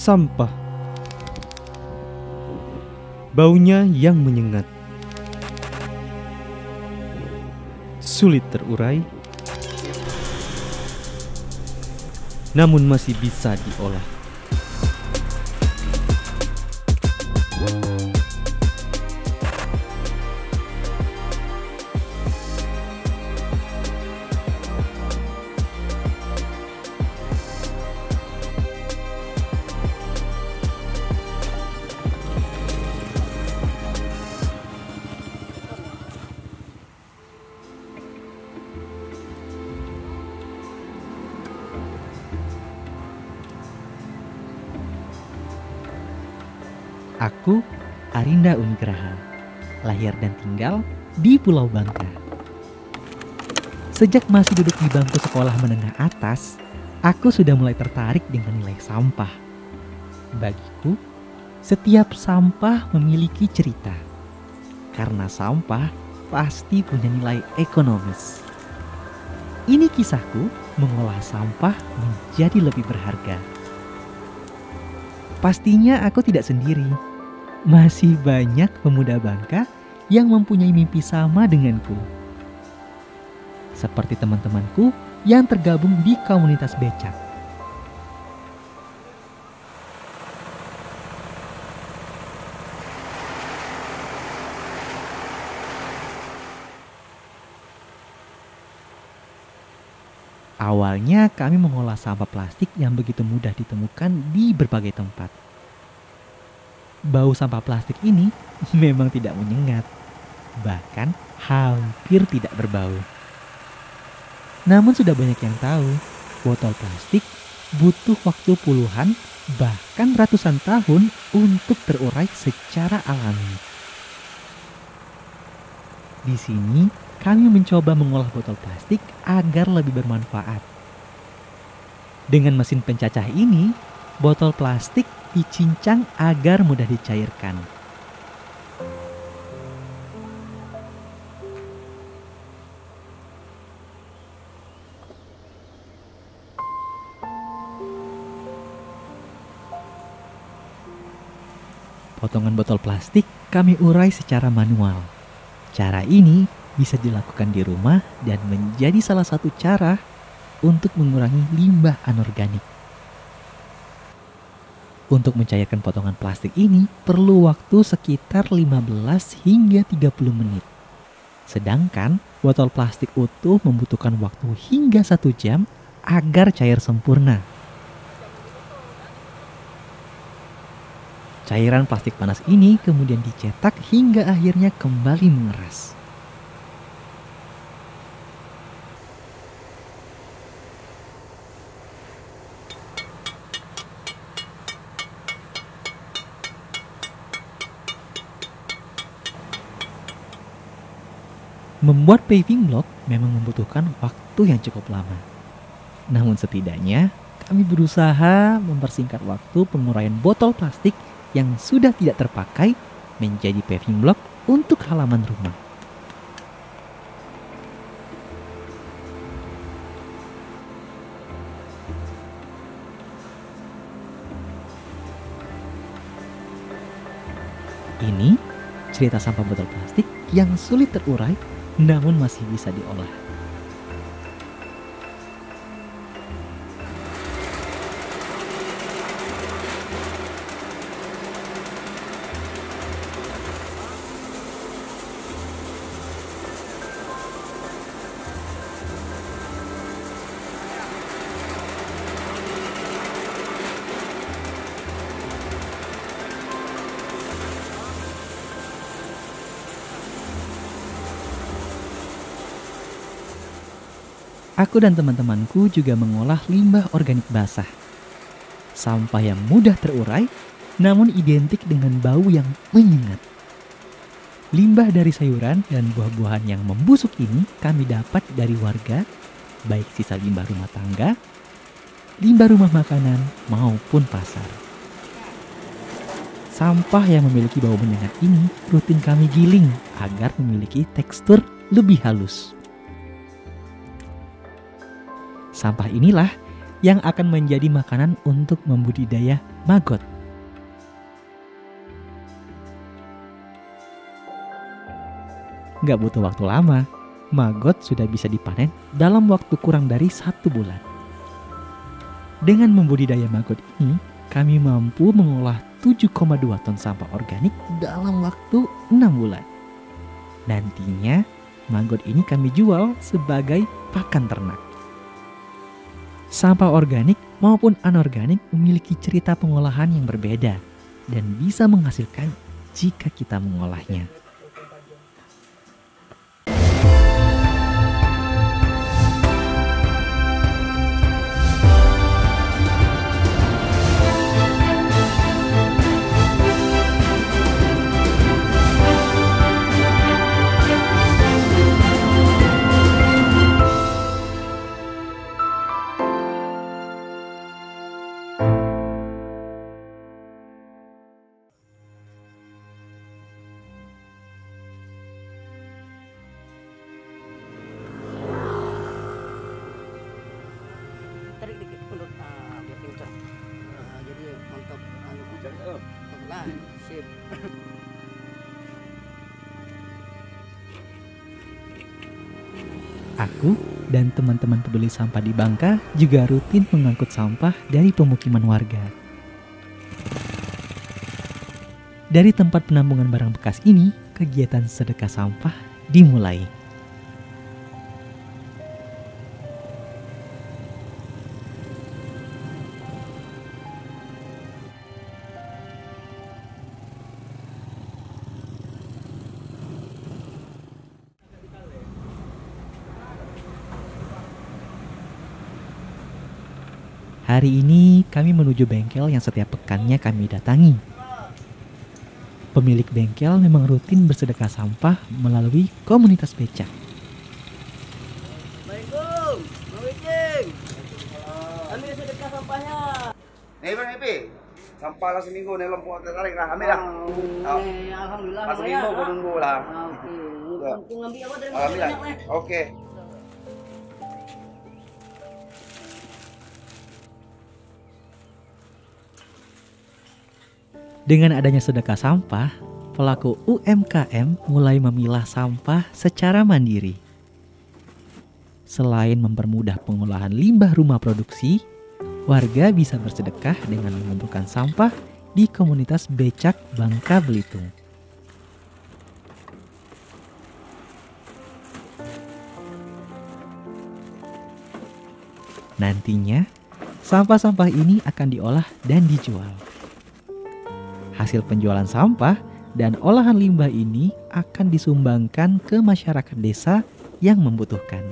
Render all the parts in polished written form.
Sampah. Baunya yang menyengat, sulit terurai, namun masih bisa diolah. Aku Arinda Unigraha, lahir dan tinggal di Pulau Bangka. Sejak masih duduk di bangku sekolah menengah atas, aku sudah mulai tertarik dengan nilai sampah. Bagiku, setiap sampah memiliki cerita. Karena sampah pasti punya nilai ekonomis. Ini kisahku mengolah sampah menjadi lebih berharga. Pastinya aku tidak sendiri. Masih banyak pemuda Bangka yang mempunyai mimpi sama denganku. Seperti teman-temanku yang tergabung di komunitas becak. Awalnya kami mengolah sampah plastik yang begitu mudah ditemukan di berbagai tempat. Bau sampah plastik ini memang tidak menyengat, bahkan hampir tidak berbau. Namun sudah banyak yang tahu, botol plastik butuh waktu puluhan bahkan ratusan tahun untuk terurai secara alami. Di sini kami mencoba mengolah botol plastik agar lebih bermanfaat. Dengan mesin pencacah ini, botol plastik dicincang agar mudah dicairkan. Potongan botol plastik kami urai secara manual. Cara ini bisa dilakukan di rumah dan menjadi salah satu cara untuk mengurangi limbah anorganik. Untuk mencairkan potongan plastik ini perlu waktu sekitar 15 hingga 30 menit. Sedangkan botol plastik utuh membutuhkan waktu hingga 1 jam agar cair sempurna. Cairan plastik panas ini kemudian dicetak hingga akhirnya kembali mengeras. Membuat paving block memang membutuhkan waktu yang cukup lama. Namun setidaknya kami berusaha mempersingkat waktu penguraian botol plastik yang sudah tidak terpakai menjadi paving block untuk halaman rumah. Ini cerita sampah botol plastik yang sulit terurai namun masih bisa diolah. Aku dan teman-temanku juga mengolah limbah organik basah. Sampah yang mudah terurai namun identik dengan bau yang menyengat. Limbah dari sayuran dan buah-buahan yang membusuk ini kami dapat dari warga, baik sisa limbah rumah tangga, limbah rumah makanan maupun pasar. Sampah yang memiliki bau menyengat ini rutin kami giling agar memiliki tekstur lebih halus. Sampah inilah yang akan menjadi makanan untuk membudidaya maggot. Nggak butuh waktu lama, maggot sudah bisa dipanen dalam waktu kurang dari 1 bulan. Dengan membudidaya maggot ini, kami mampu mengolah 7,2 ton sampah organik dalam waktu 6 bulan. Nantinya, maggot ini kami jual sebagai pakan ternak. Sampah organik maupun anorganik memiliki cerita pengolahan yang berbeda dan bisa menghasilkan jika kita mengolahnya. Tarik dikit mundur, biar kencang. Jadi mantap, nah, sip. Aku dan teman-teman peduli sampah di Bangka juga rutin mengangkut sampah dari pemukiman warga. Dari tempat penampungan barang bekas ini, kegiatan sedekah sampah dimulai. Hari ini kami menuju bengkel yang setiap pekannya kami datangi. Pemilik bengkel memang rutin bersedekah sampah melalui komunitas becak. Assalamualaikum, Bang Wicing. Ambil sedekah sampahnya. Bang Epi, sampah lah seminggu ni lompat tertarik lah, ambil lah. Alhamdulillah. Pas seminggu kau tunggu lah. Okey. Kau ambil apa dari Ambil lah. banyak Okey. Dengan adanya sedekah sampah, pelaku UMKM mulai memilah sampah secara mandiri. Selain mempermudah pengolahan limbah rumah produksi, warga bisa bersedekah dengan mengumpulkan sampah di komunitas becak Bangka Belitung. Nantinya, sampah-sampah ini akan diolah dan dijual. Hasil penjualan sampah dan olahan limbah ini akan disumbangkan ke masyarakat desa yang membutuhkan.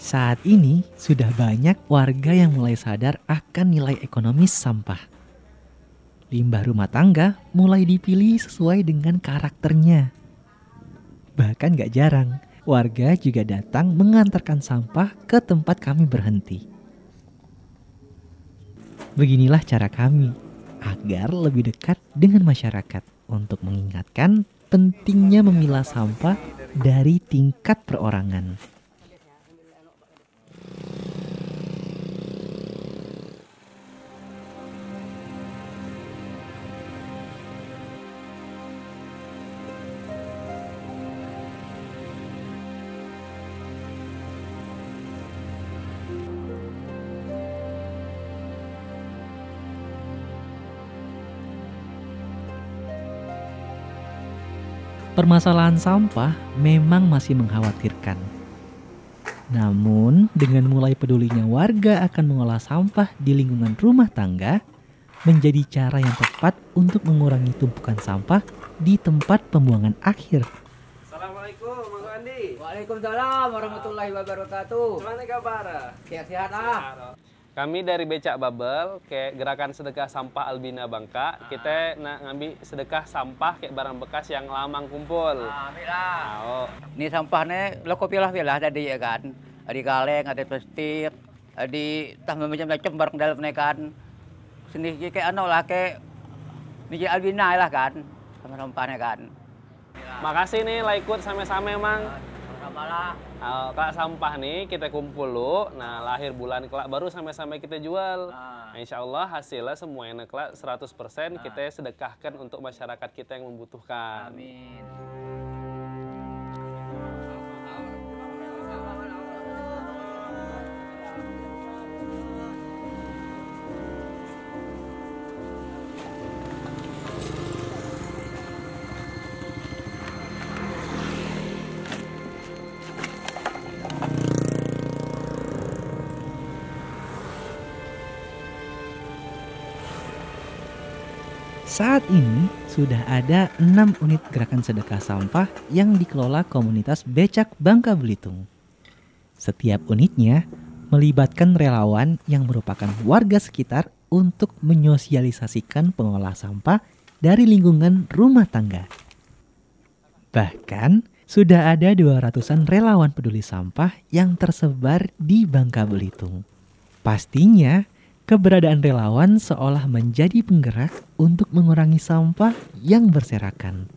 Saat ini sudah banyak warga yang mulai sadar akan nilai ekonomis sampah. Limbah rumah tangga mulai dipilih sesuai dengan karakternya. Bahkan gak jarang, warga juga datang mengantarkan sampah ke tempat kami berhenti. Beginilah cara kami agar lebih dekat dengan masyarakat untuk mengingatkan pentingnya memilah sampah dari tingkat perorangan. Permasalahan sampah memang masih mengkhawatirkan. Namun, dengan mulai pedulinya warga akan mengolah sampah di lingkungan rumah tangga, menjadi cara yang tepat untuk mengurangi tumpukan sampah di tempat pembuangan akhir. Assalamualaikum, Mang Andi. Waalaikumsalam warahmatullahi wabarakatuh. Gimana kabar? Sehat-sehat ah. Kami dari Becak Babel, kayak gerakan sedekah sampah Albina Bangka, kita nak ngambil sedekah sampah kayak barang bekas yang lamang kumpul. Ambil lah. Oh. Ini sampahnya lo pilah-pilah tadi ya kan. Ada kaleng, ada plastik, ada tambah macam-macam barang dalamnya kan. Sini kayak anu lah kayak Masjid Albina lah kan, sama sampahnya kan. Makasih nih lah ikut sama-sama emang. Sama lah. Kelak sampah nih kita kumpul lu. Nah, lahir bulan kelak baru sama-sama kita jual. Nah. Insya Allah hasilnya semuanya kelak 100% kita sedekahkan untuk masyarakat kita yang membutuhkan. Amin. Saat ini sudah ada 6 unit gerakan sedekah sampah yang dikelola komunitas Becak Bangka Belitung. Setiap unitnya melibatkan relawan yang merupakan warga sekitar untuk menyosialisasikan pengolah sampah dari lingkungan rumah tangga. Bahkan sudah ada 200-an relawan peduli sampah yang tersebar di Bangka Belitung. Pastinya keberadaan relawan seolah menjadi penggerak untuk mengurangi sampah yang berserakan.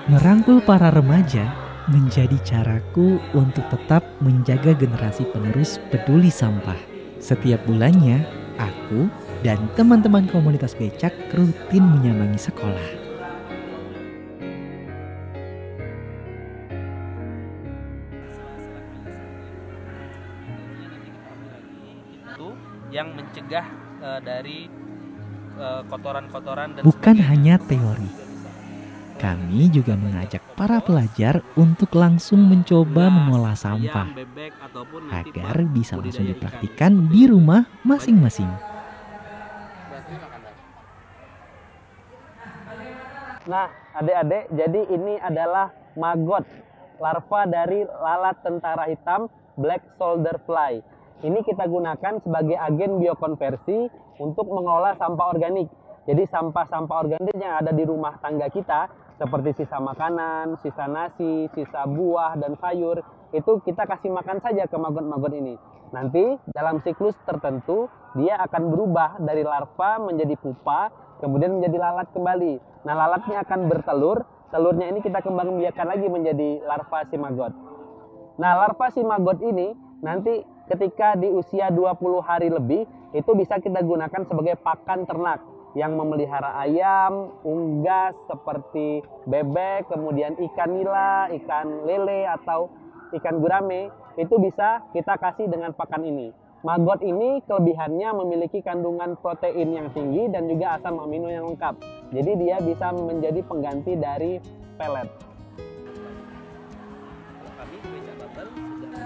Merangkul para remaja menjadi caraku untuk tetap menjaga generasi penerus peduli sampah. Setiap bulannya, aku dan teman-teman komunitas becak rutin menyambangi sekolah. Itu yang mencegah dari kotoran-kotoran dan Bukan hanya teori. Kami juga mengajak para pelajar untuk langsung mencoba mengolah sampah agar bisa langsung dipraktikkan di rumah masing-masing. Nah, adik-adik, jadi ini adalah maggot, larva dari lalat tentara hitam black soldier fly. Ini kita gunakan sebagai agen biokonversi untuk mengolah sampah organik. Jadi sampah-sampah organik yang ada di rumah tangga kita, seperti sisa makanan, sisa nasi, sisa buah dan sayur, itu kita kasih makan saja ke maggot-maggot ini. Nanti dalam siklus tertentu, dia akan berubah dari larva menjadi pupa, kemudian menjadi lalat kembali. Nah, lalatnya akan bertelur, telurnya ini kita kembang biakan lagi menjadi larva si maggot. Nah, larva si maggot ini nanti ketika di usia 20 hari lebih, itu bisa kita gunakan sebagai pakan ternak yang memelihara ayam, unggas seperti bebek, kemudian ikan nila, ikan lele atau ikan gurame, itu bisa kita kasih dengan pakan ini. Maggot ini kelebihannya memiliki kandungan protein yang tinggi dan juga asam amino yang lengkap. Jadi dia bisa menjadi pengganti dari pelet. Kami di Becak Bubble sudah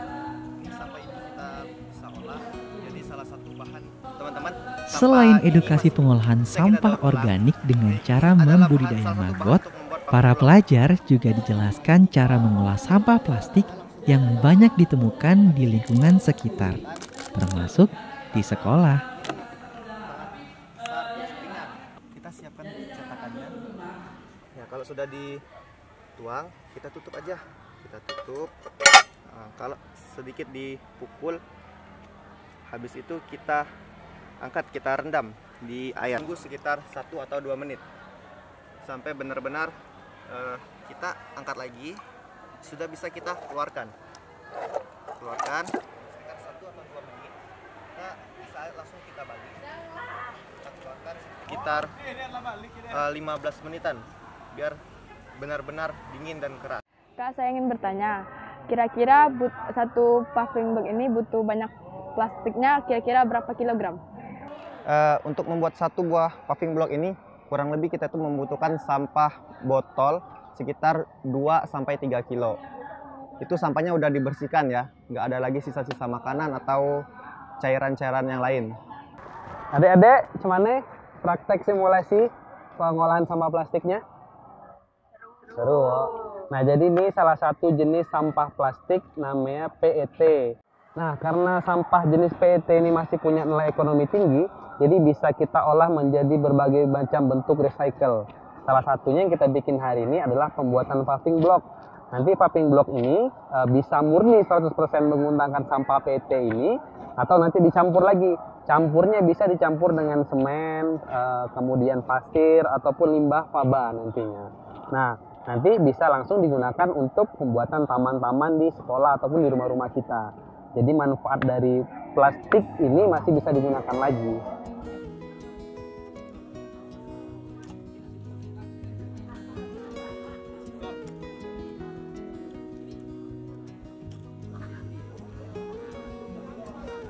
sampai ini kita bisa olah jadi salah satu bahan teman-teman. Selain edukasi pengolahan sampah organik dengan cara membudidaya maggot, para pelajar juga dijelaskan cara mengolah sampah plastik yang banyak ditemukan di lingkungan sekitar, termasuk di sekolah. Kita siapkan cetakannya. Ya, kalau sudah dituang, kita tutup aja. Kita tutup. Nah, kalau sedikit dipukul, habis itu kita angkat, kita rendam di air. Tunggu sekitar 1 atau 2 menit sampai benar-benar kita angkat lagi, sudah bisa kita keluarkan sekitar 1 atau 2 menit. Kita bisa langsung kita bagi, kita keluarkan sekitar 15 menitan biar benar-benar dingin dan keras. Kak, saya ingin bertanya, kira-kira satu paving bag ini butuh banyak plastiknya kira-kira berapa kilogram? Untuk membuat satu buah paving block ini kurang lebih kita tuh membutuhkan sampah botol sekitar 2-3 kilo. Itu sampahnya udah dibersihkan ya, nggak ada lagi sisa-sisa makanan atau cairan-cairan yang lain. Adik-adik, gimana praktek simulasi pengolahan sampah plastiknya? Seru. Nah, jadi ini salah satu jenis sampah plastik namanya PET. Nah, karena sampah jenis PET ini masih punya nilai ekonomi tinggi, jadi bisa kita olah menjadi berbagai macam bentuk recycle. Salah satunya yang kita bikin hari ini adalah pembuatan paving block. Nanti paving block ini bisa murni 100% menggunakan sampah PET ini, atau nanti dicampur lagi. Campurnya bisa dicampur dengan semen, kemudian pasir, ataupun limbah faba nantinya. Nah, nanti bisa langsung digunakan untuk pembuatan taman-taman di sekolah ataupun di rumah-rumah kita. Jadi manfaat dari plastik ini masih bisa digunakan lagi.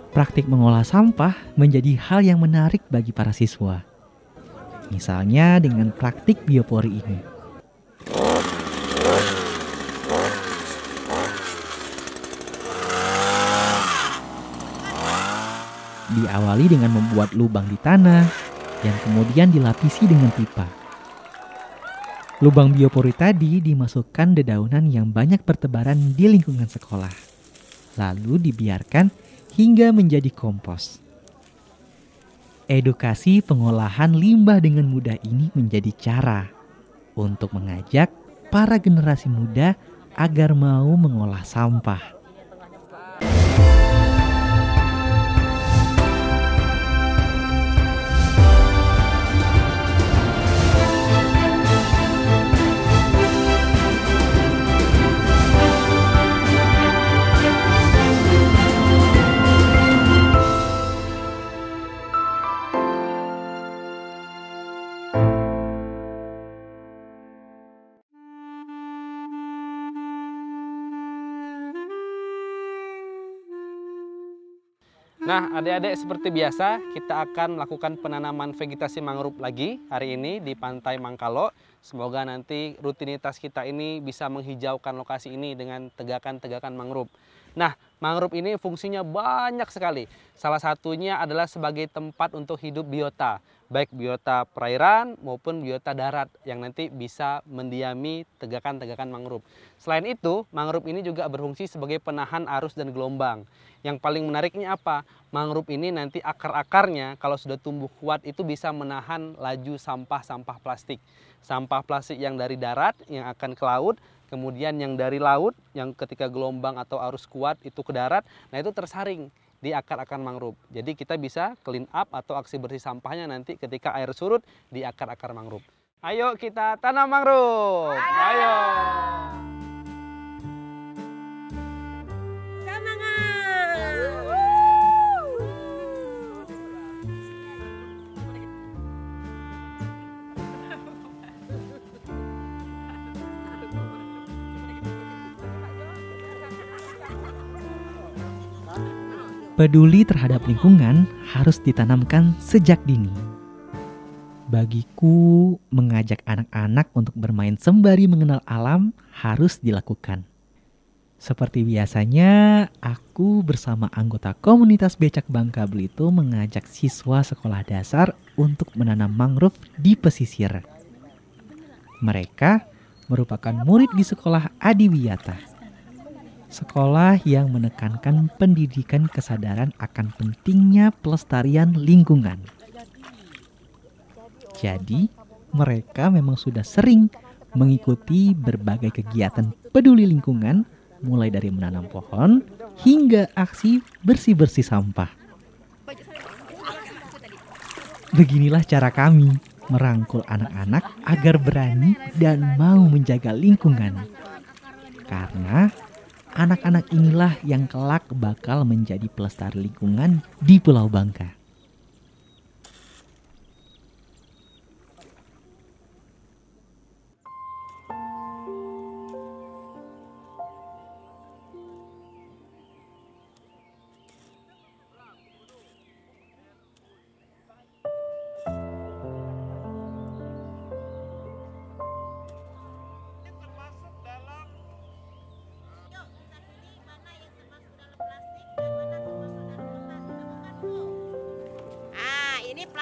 Praktik mengolah sampah menjadi hal yang menarik bagi para siswa. Misalnya dengan praktik biopori ini. Diawali dengan membuat lubang di tanah yang kemudian dilapisi dengan pipa. Lubang biopori tadi dimasukkan dedaunan yang banyak bertebaran di lingkungan sekolah. Lalu dibiarkan hingga menjadi kompos. Edukasi pengolahan limbah dengan mudah ini menjadi cara untuk mengajak para generasi muda agar mau mengolah sampah. Nah, adik-adik, seperti biasa kita akan melakukan penanaman vegetasi mangrove lagi hari ini di Pantai Mangkalo. Semoga nanti rutinitas kita ini bisa menghijaukan lokasi ini dengan tegakan-tegakan mangrove. Nah, mangrove ini fungsinya banyak sekali. Salah satunya adalah sebagai tempat untuk hidup biota, baik biota perairan maupun biota darat yang nanti bisa mendiami tegakan-tegakan mangrove. Selain itu, mangrove ini juga berfungsi sebagai penahan arus dan gelombang. Yang paling menariknya apa? Mangrove ini nanti akar-akarnya kalau sudah tumbuh kuat itu bisa menahan laju sampah-sampah plastik. Sampah plastik yang dari darat yang akan ke laut, kemudian yang dari laut yang ketika gelombang atau arus kuat itu ke darat, nah itu tersaring di akar-akar mangrove. Jadi kita bisa clean up atau aksi bersih sampahnya nanti ketika air surut di akar-akar mangrove. Ayo kita tanam mangrove. Ayo. Peduli terhadap lingkungan harus ditanamkan sejak dini. Bagiku, mengajak anak-anak untuk bermain sembari mengenal alam harus dilakukan. Seperti biasanya, aku bersama anggota komunitas Becak Bangka Belitung mengajak siswa sekolah dasar untuk menanam mangrove di pesisir. Mereka merupakan murid di sekolah Adiwiyata. Sekolah yang menekankan pendidikan kesadaran akan pentingnya pelestarian lingkungan. Jadi, mereka memang sudah sering mengikuti berbagai kegiatan peduli lingkungan, mulai dari menanam pohon hingga aksi bersih-bersih sampah. Beginilah cara kami merangkul anak-anak agar berani dan mau menjaga lingkungan. Karena anak-anak inilah yang kelak bakal menjadi pelestari lingkungan di Pulau Bangka.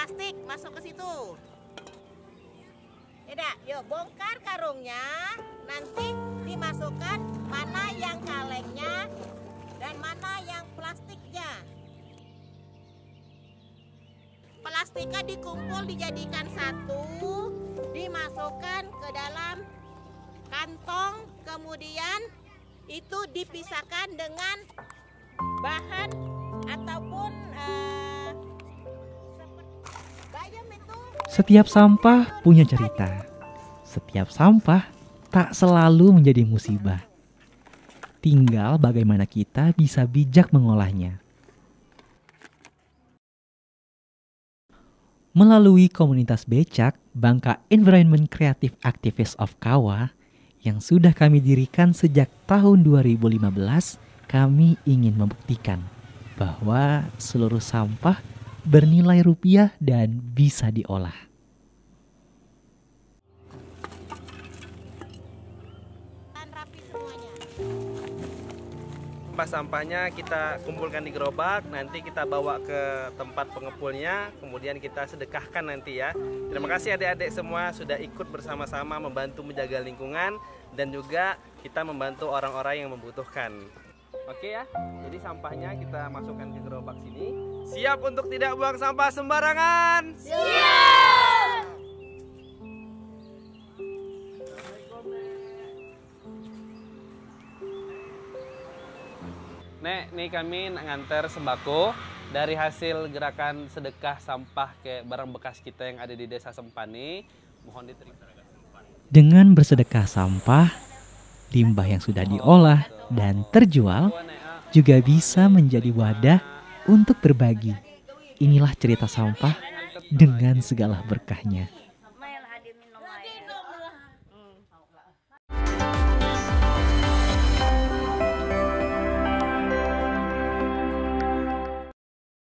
plastik masuk ke situ. Tidak, yuk bongkar karungnya, nanti dimasukkan mana yang kalengnya dan mana yang plastiknya. Plastiknya dikumpul dijadikan satu, dimasukkan ke dalam kantong, kemudian itu dipisahkan dengan bahan ataupun bayam itu. Setiap sampah punya cerita. Setiap sampah tak selalu menjadi musibah. Tinggal bagaimana kita bisa bijak mengolahnya. Melalui komunitas becak Bangka Environment Creative Activist of Kawa yang sudah kami dirikan sejak tahun 2015, kami ingin membuktikan bahwa seluruh sampah bernilai rupiah dan bisa diolah. Sampah-sampahnya kita kumpulkan di gerobak, nanti kita bawa ke tempat pengepulnya, kemudian kita sedekahkan nanti ya. Terima kasih adik-adik semua sudah ikut bersama-sama membantu menjaga lingkungan dan juga kita membantu orang-orang yang membutuhkan. Oke ya, jadi sampahnya kita masukkan ke gerobak sini. Siap untuk tidak buang sampah sembarangan? Siap! Nek, nih kami nganter sembako dari hasil gerakan sedekah sampah ke barang bekas kita yang ada di Desa Sempani. Mohon diterima. Dengan bersedekah sampah, limbah yang sudah diolah dan terjual juga bisa menjadi wadah untuk berbagi. Inilah cerita sampah dengan segala berkahnya.